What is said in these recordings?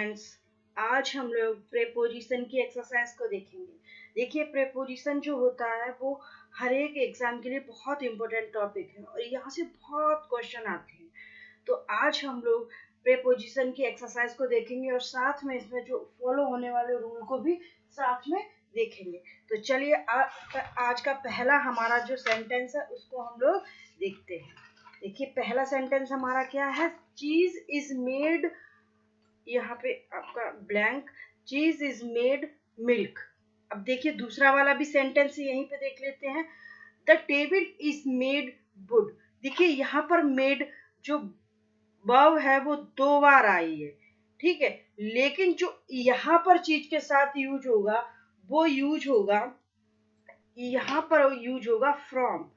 Friends, आज हम लोग प्रेपोजिशन की एक्सरसाइज को देखेंगे। देखिए, प्रेपोजिशन जो होता है वो हर एक एग्जाम के लिए बहुत इंपॉर्टेंट टॉपिक है और यहाँ से बहुत क्वेश्चन आते हैं। तो आज हम लोग प्रेपोजिशन की एक्सरसाइज को देखेंगे और साथ में इसमें जो फॉलो होने वाले रूल को भी साथ में देखेंगे। तो चलिए आज का पहला हमारा जो सेंटेंस है उसको हम लोग देखते हैं। देखिए, पहला सेंटेंस हमारा क्या है? चीज इज मेड, यहाँ पे आपका ब्लैंक, चीज इज मेड मिल्क। अब देखिए दूसरा वाला भी सेंटेंस यहीं पे देख लेते हैं। The table is made would. देखिए यहाँ पर मेड जो वर्ब है वो 2 बार आई है, ठीक है, लेकिन जो यहाँ पर चीज के साथ यूज होगा वो यूज होगा, यहाँ पर यूज होगा फ्रॉम।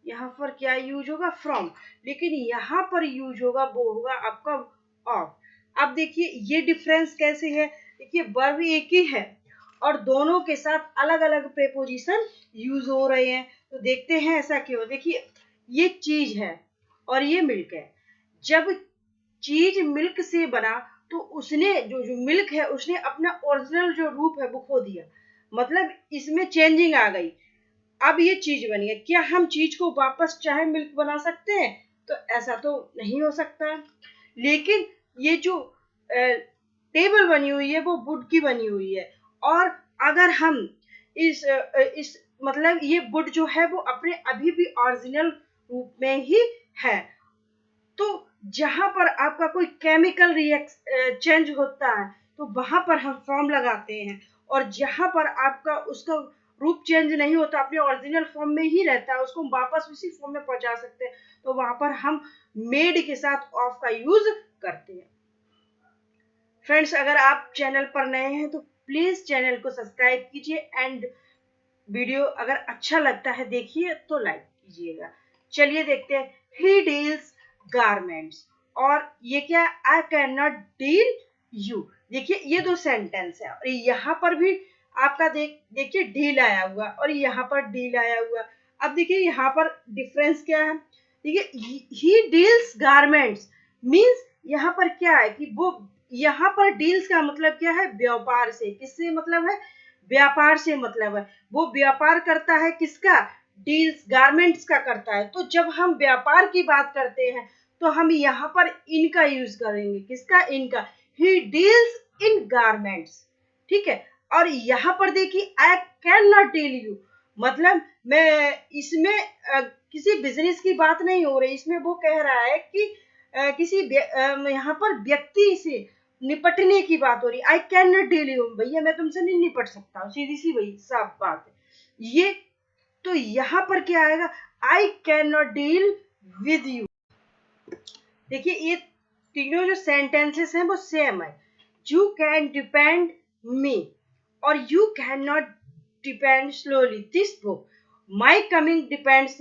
यहाँ पर क्या यूज होगा? फ्रॉम। लेकिन यहाँ पर यूज होगा वो होगा आपका ऑफ। अब देखिए ये डिफरेंस कैसे है? देखिए वर्ब एक ही है और दोनों के साथ अलग अलग प्रेपोजिशन यूज हो रहे हैं। तो देखते हैं ऐसा क्यों। देखिए ये चीज है और ये मिल्क है। जब चीज मिल्क से बना तो उसने जो मिल्क है उसने अपना ओरिजिनल जो रूप है वो खो दिया, मतलब इसमें चेंजिंग आ गई। अब ये चीज बनी है। क्या हम चीज को वापस चाहे मिल्क बना सकते हैं? तो ऐसा तो नहीं हो सकता। लेकिन ये जो टेबल बनी हुई है वो वुड की बनी हुई है और अगर हम इस मतलब ये वुड जो है वो अपने अभी भी ओरिजिनल रूप में ही है। तो जहां पर आपका कोई केमिकल चेंज होता है तो वहां पर हम फॉर्म लगाते हैं, और जहां पर आपका उसका रूप चेंज नहीं होता, अपने ओरिजिनल फॉर्म में ही रहता है, उसको वापस उसी फॉर्म में पहुंचा सकते हैं, तो वहां पर हम मेड के साथ ऑफ का यूज करते हैं। फ्रेंड्स, अगर आप चैनल पर नए हैं तो प्लीज चैनल को सब्सक्राइब कीजिए एंड वीडियो अगर अच्छा लगता है देखिए तो लाइक कीजिएगा। चलिए देखते हैं। ही डील्स गारमेंट्स, और ये क्या? आई कैन नॉट डील यू। देखिए ये दो सेंटेंस है और यहाँ पर भी आपका देखिए डील आया हुआ और यहाँ पर डील आया हुआ। अब देखिए यहाँ पर डिफरेंस क्या है? देखिए ही डील्स गारमेंट्स मीन्स यहाँ पर क्या है कि वो, यहाँ पर डील्स का मतलब क्या है? व्यापार से। किससे मतलब है? व्यापार से मतलब है। वो व्यापार करता है किसका? डील्स गारमेंट्स का करता है। तो जब हम व्यापार की बात करते हैं तो हम यहाँ पर इनका यूज करेंगे। किसका? इनका। ही डील्स इन गारमेंट्स, ठीक है। और यहाँ पर देखिए I can not deal you, मतलब मैं इसमें किसी बिजनेस की बात नहीं हो रही। इसमें वो कह रहा है कि किसी यहाँ पर व्यक्ति से निपटने की बात हो रही। आई कैन नॉट डील यू, भैया मैं तुमसे नहीं निपट सकता हूँ, सीधी सी वही साफ बात है ये। तो यहाँ पर क्या आएगा? आई can not deal with you. देखिए ये तीनों जो सेंटेंसेस हैं वो सेम है। यू कैन डिपेंड मी और you can not depend slowly this book. My coming depends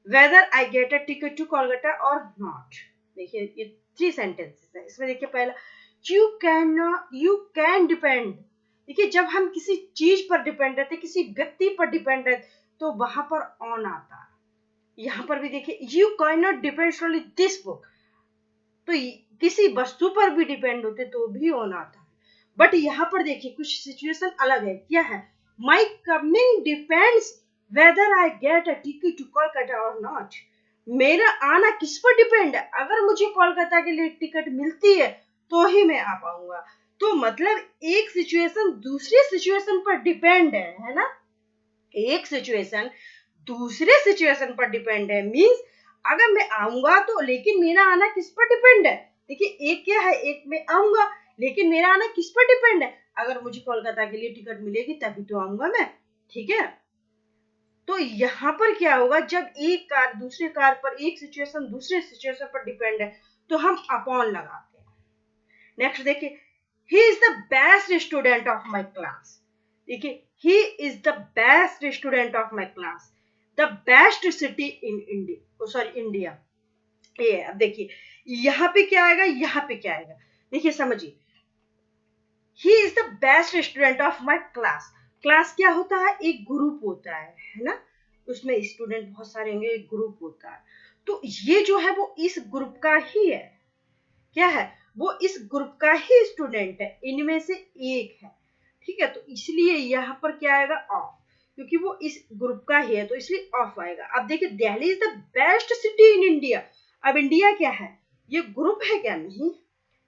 whether I get a ticket to Kolkata or not। देखिए ये 3 सेंटेंसेस है। इसमें देखिए पहला, you can depend। देखिए जब हम किसी चीज पर डिपेंड रहते, किसी व्यक्ति पर डिपेंड रहते, तो वहां पर ऑन आता है। यहाँ पर भी देखिए you cannot depend solely this book, तो किसी वस्तु पर भी डिपेंड होते तो भी ऑन आता है। बट यहाँ पर देखिए कुछ सिचुएशन अलग है। क्या है? My coming depends whether I get a ticket to Kolkata or not। मेरा आना किस पर डिपेंड है? अगर मुझे कोलकाता के लिए टिकट मिलती है तो ही मैं आ पाऊंगा। तो मतलब एक सिचुएशन दूसरी सिचुएशन पर डिपेंड है ना? एक सिचुएशन दूसरे सिचुएशन पर डिपेंड है मींस अगर मैं आऊंगा तो, लेकिन मेरा आना किस पर डिपेंड है? देखिए एक क्या है, एक मैं आऊंगा लेकिन मेरा आना किस पर डिपेंड है? अगर मुझे कोलकाता के लिए टिकट मिलेगी तभी तो आऊंगा मैं, ठीक है। तो यहाँ पर क्या होगा? जब एक कार दूसरे कार पर, एक सिचुएशन दूसरे सिचुएशन पर डिपेंड है तो हम अपॉन लगाते हैं। नेक्स्ट देखिए, he is the best student of my class. देखिए he is the best student of my class. The best city in India. ये अब देखिए यहाँ पे क्या आएगा, यहाँ पे क्या आएगा? देखिए समझिए, ही is the best student of my class. Class क्या होता है? एक ग्रुप होता है ना, उसमें स्टूडेंट बहुत सारे होंगे, एक ग्रुप होता है। तो ये जो है वो इस ग्रुप का ही है। क्या है? वो इस ग्रुप का ही स्टूडेंट है, इनमें से एक है, ठीक है। तो इसलिए यहाँ पर क्या आएगा, ऑफ, क्योंकि वो इस ग्रुप का ही है तो इसलिए ऑफ आएगा। अब देखिए, Delhi is the best city in India. अब इंडिया क्या है, ये ग्रुप है क्या, नहीं,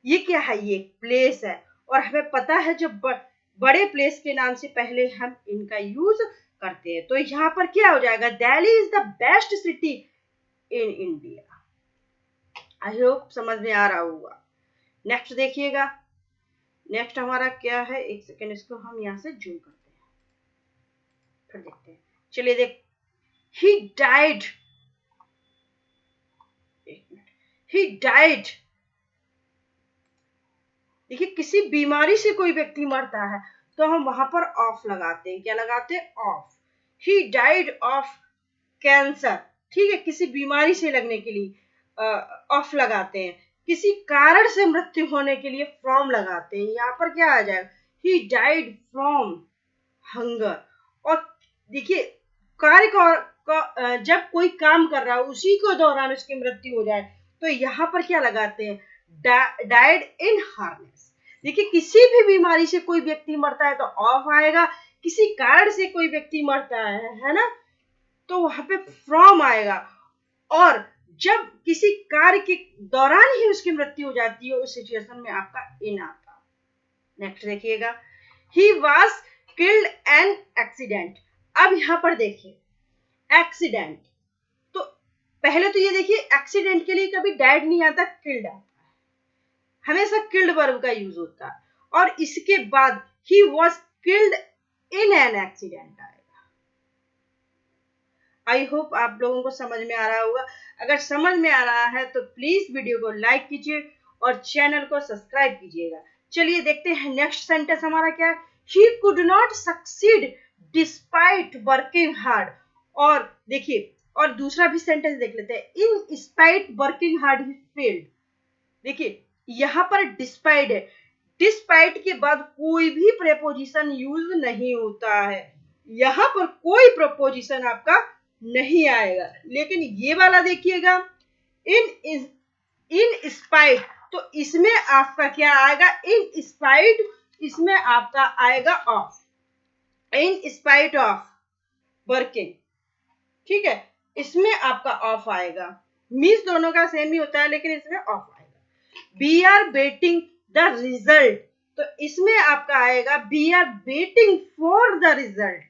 ये क्या है, ये प्लेस है। और हमें पता है जब बड़े प्लेस के नाम से पहले हम इनका यूज करते हैं, तो यहाँ पर क्या हो जाएगा, Delhi is the best city in India. I hope समझ में आ रहा होगा। नेक्स्ट देखिएगा, नेक्स्ट हमारा क्या है, एक सेकेंड, इसको हम यहाँ से जूम करते हैं, फिर देखते हैं। चलिए देख, he died, एक मिनट, he died। देखिए, किसी बीमारी से कोई व्यक्ति मरता है तो हम वहां पर ऑफ लगाते हैं, क्या लगाते हैं, of. he died of cancer, ठीक है, किसी बीमारी से लगने के लिए ऑफ लगाते हैं। किसी कारण से मृत्यु होने के लिए फ्रॉम लगाते हैं, यहाँ पर क्या आ जाएगा, he died from hunger। और देखिए, कार्य का जब कोई काम कर रहा है उसी को दौरान उसकी मृत्यु हो जाए तो यहाँ पर क्या लगाते हैं, डाइड इन हार्नेस। देखिए, किसी भी बीमारी से कोई व्यक्ति मरता है तो ऑफ आएगा, किसी कारण से कोई व्यक्ति मरता है ना, तो वहां पे फ्रॉम आएगा। और जब किसी कार्य के दौरान ही उसकी मृत्यु हो जाती है उस सिचुएशन में आपका इन आता। नेक्स्ट देखिएगा, ही वाज किल्ड एन एक्सीडेंट। अब यहां पर देखिए एक्सीडेंट, तो पहले तो ये देखिए, एक्सीडेंट के लिए कभी डेड नहीं आता, किल्ड आता है, हमेशा किल्ड वर्ब का यूज होता है। और इसके बाद he was killed in an accident आएगा। आई होप आप लोगों को समझ में आ रहा होगा। अगर समझ में आ रहा है तो प्लीज वीडियो को लाइक कीजिए और चैनल को सब्सक्राइब कीजिएगा। चलिए देखते हैं नेक्स्ट सेंटेंस हमारा क्या है, he could not succeed despite working hard। और देखिए, और दूसरा भी सेंटेंस देख लेते हैं, in spite working hard he failed। देखिए, यहाँ पर डिस्पाइट है, डिस्पाइट के बाद कोई भी प्रेपोजिशन यूज नहीं होता है, यहाँ पर कोई प्रेपोजिशन आपका नहीं आएगा। लेकिन ये वाला देखिएगा, इन स्पाइट, तो इसमें आपका क्या आएगा, इन स्पाइट, इसमें आपका आएगा of, in spite of working, ठीक है, इसमें आपका ऑफ आएगा। मीन्स दोनों का सेम ही होता है लेकिन इसमें ऑफ आएगा। We are waiting the result, तो इसमें आपका आएगा we are waiting for the result.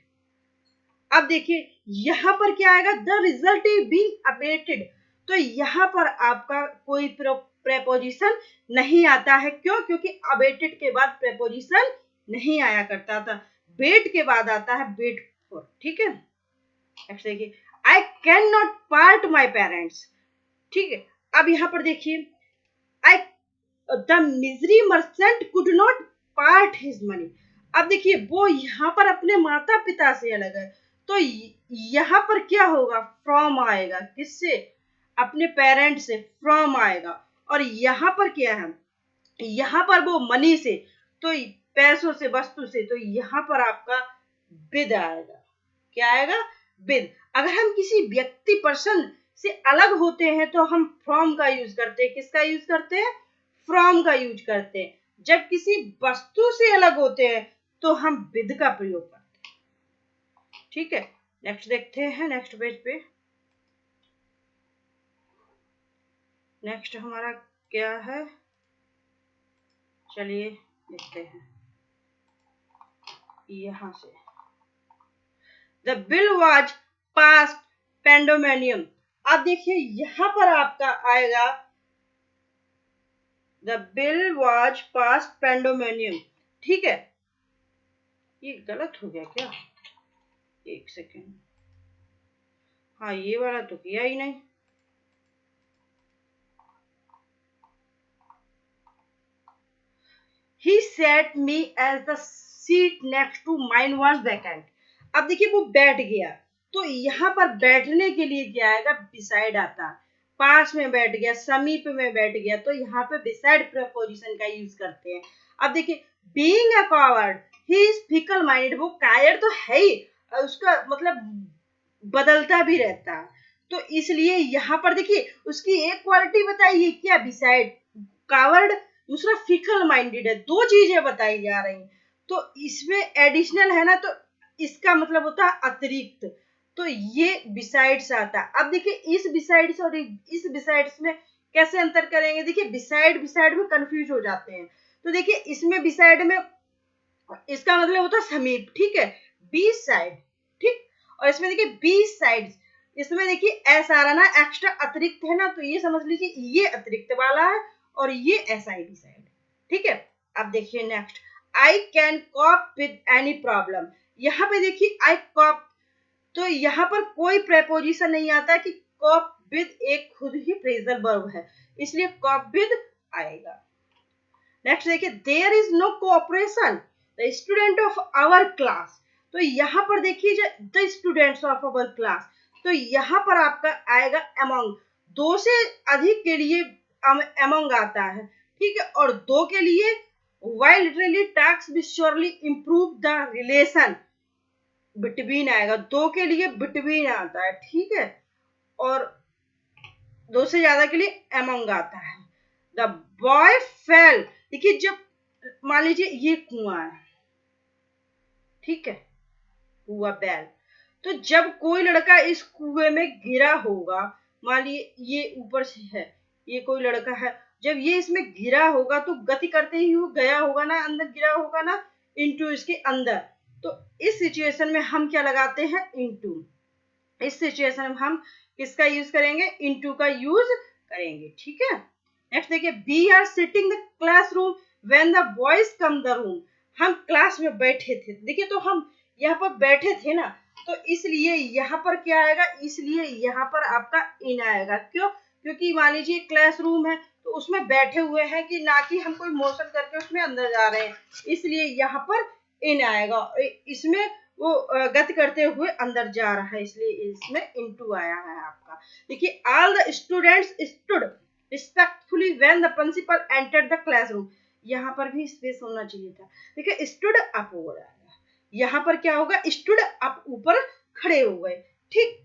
अब देखिए, यहां पर क्या आएगा, the result is being awaited, तो यहां पर आपका कोई प्रेपोजिशन नहीं आता है। क्यों, क्योंकि अवेटेड के बाद प्रेपोजिशन नहीं आया करता था, वेट के बाद आता है वेट फॉर, ठीक है। नेक्स्ट देखिए, I can not part my parents, ठीक है। अब यहां पर देखिए, I the misery merchant could not part his money. अब देखिए, वो यहाँ पर अपने माता पिता से अलग है, तो यहाँ पर क्या होगा, फ्रॉम आएगा, किससे, अपने पेरेंट से फ्रॉम आएगा। और यहाँ पर क्या है, यहाँ पर वो मनी से, तो पैसों से, वस्तु से, तो यहाँ पर आपका विद आएगा, क्या आएगा, विद। अगर हम किसी व्यक्ति पर्सन से अलग होते हैं तो हम फ्रॉम का यूज करते हैं, किसका यूज करते हैं, फ्रॉम का यूज करते हैं। जब किसी वस्तु से अलग होते हैं तो हम विद का प्रयोग करते हैं, ठीक है। नेक्स्ट देखते हैं, नेक्स्ट पेज पे नेक्स्ट हमारा क्या है, चलिए देखते हैं यहां से, द बिल वाज पास्ड पेंडोमेनियम। अब देखिए, यहां पर आपका आएगा द बिल वाज पास्ड पेंडोमेनियम, ठीक है। ये गलत हो गया क्या, एक सेकेंड, हाँ ये वाला तो किया ही नहीं। He sat me as the seat next to mine was vacant। अब देखिए, वो बैठ गया, तो यहाँ पर बैठने के लिए क्या आएगा, बिसाइड आता, पास में बैठ गया, समीप में बैठ गया, तो यहाँ पे बिसाइड प्रेपोजिशन का यूज करते हैं। अब देखिए, being a coward he is fickle minded, वो कायर तो है ही, उसका मतलब बदलता भी रहता है, तो इसलिए यहाँ पर देखिए उसकी एक क्वालिटी बताइए क्या, बिसाइड, कावर्ड दूसरा फिकल माइंडेड है। दो चीजें बताई जा रही हैं, तो इसमें एडिशनल है ना, तो इसका मतलब होता है अतिरिक्त, तो ये बिसाइड्स आता है। अब देखिए इस बिसाइड्स और इस बिसाइड्स में कैसे अंतर करेंगे। देखिए बिसाइड बिसाइड में कंफ्यूज हो जाते हैं, तो देखिए इसमें बिसाइड में इसका मतलब होता है समीप, ठीक है, बी साइड, ठीक। और इसमें देखिए बी साइड, इसमें देखिए एस आ रहा ना, एक्स्ट्रा अतिरिक्त है ना, तो ये समझ लीजिए ये अतिरिक्त वाला है और ये एस आई डी साइड, ठीक है। अब देखिए next, I can corp with any problem. यहाँ पे देखिए आई कॉप, तो यहाँ पर कोई प्रेपोजिशन नहीं आता कि कॉप विद एक खुद ही फ्रेजल वर्ब है, इसलिए कॉप विद आएगा। नेक्स्ट देखिए, there is no cooperation the student of our class. तो यहाँ पर देखिए the students of our class, तो यहाँ पर आपका आएगा अमंग, दो से अधिक के लिए अमंग आता है, ठीक है, और दो के लिए why literally tax will surely improve the relation, between आएगा, दो के लिए बिटवीन आता है, ठीक है, और दो से ज्यादा के लिए अमंग आता है। द बॉय फेल, देखिए जब मान लीजिए ये कुआं है, ठीक है, कुआं बैल, तो जब कोई लड़का इस कुएं में गिरा होगा, मान लीजिए ये ऊपर से है, ये कोई लड़का है, जब ये इसमें गिरा होगा तो गति करते ही वो गया होगा ना, अंदर गिरा होगा ना, इनटू इसके अंदर, तो इस सिचुएशन में हम क्या लगाते हैं, इनटू। इस सिचुएशन में हम किसका यूज करेंगे, इनटू का यूज करेंगे, ठीक है। नेक्स्ट देखिए, we are sitting the classroom when the boys come the room. हम क्लास में बैठे थे, देखिए तो हम यहाँ पर बैठे थे ना, तो इसलिए यहाँ पर क्या आएगा, इसलिए यहाँ पर आपका इन आएगा। क्यों, क्योंकि मान लीजिए क्लासरूम है तो उसमें बैठे हुए हैं, कि ना कि हम कोई मोशन करके उसमें अंदर जा रहे हैं, इसलिए यहाँ पर इन आएगा। इसमें वो गति करते हुए अंदर जा रहा है, इसलिए इसमें इनटू आया है आपका। देखिए, all the students stood respectfully when the principal entered the classroom, यहाँ पर भी स्पेस होना चाहिए था। देखिए स्टूड अप हो गया, यहाँ पर क्या होगा, स्टूड अप, ऊपर खड़े हो गए, ठीक।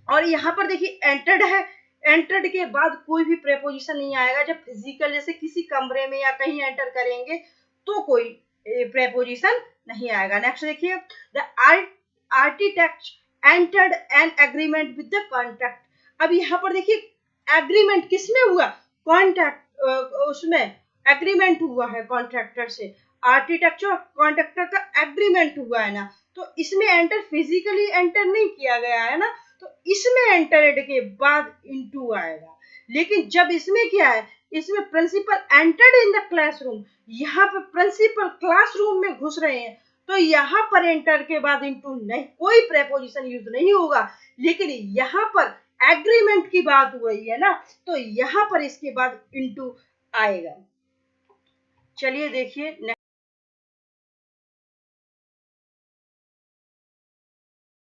और यहाँ पर देखिए एंटर्ड है, एंटर्ड के बाद कोई भी प्रेपोजिशन नहीं आएगा। जब फिजिकल जैसे किसी कमरे में या कहीं एंटर करेंगे तो कोई प्रेपोजिशन नहीं आएगा। नेक्स्ट देखिए, the architect entered an agreement with the contract. अब यहाँ पर देखिए एग्रीमेंट किसमें हुआ, कॉन्ट्रैक्ट, उसमें एग्रीमेंट हुआ है कॉन्ट्रैक्टर से, आर्किटेक्चर कॉन्ट्रैक्टर का एग्रीमेंट हुआ है ना, तो इसमें एंटर फिजिकली एंटर नहीं किया गया है ना, तो इसमें एंटर्ड के बाद इनटू आएगा। लेकिन जब इसमें क्या है, इसमें principal entered in the classroom, यहाँ पे प्रिंसिपल क्लासरूम में घुस रहे हैं, तो यहाँ पर एंटर के बाद इनटू नहीं, कोई प्रेपोजिशन यूज नहीं होगा। लेकिन यहाँ पर एग्रीमेंट की बात हो रही है ना, तो यहाँ पर इसके बाद इनटू आएगा। चलिए देखिए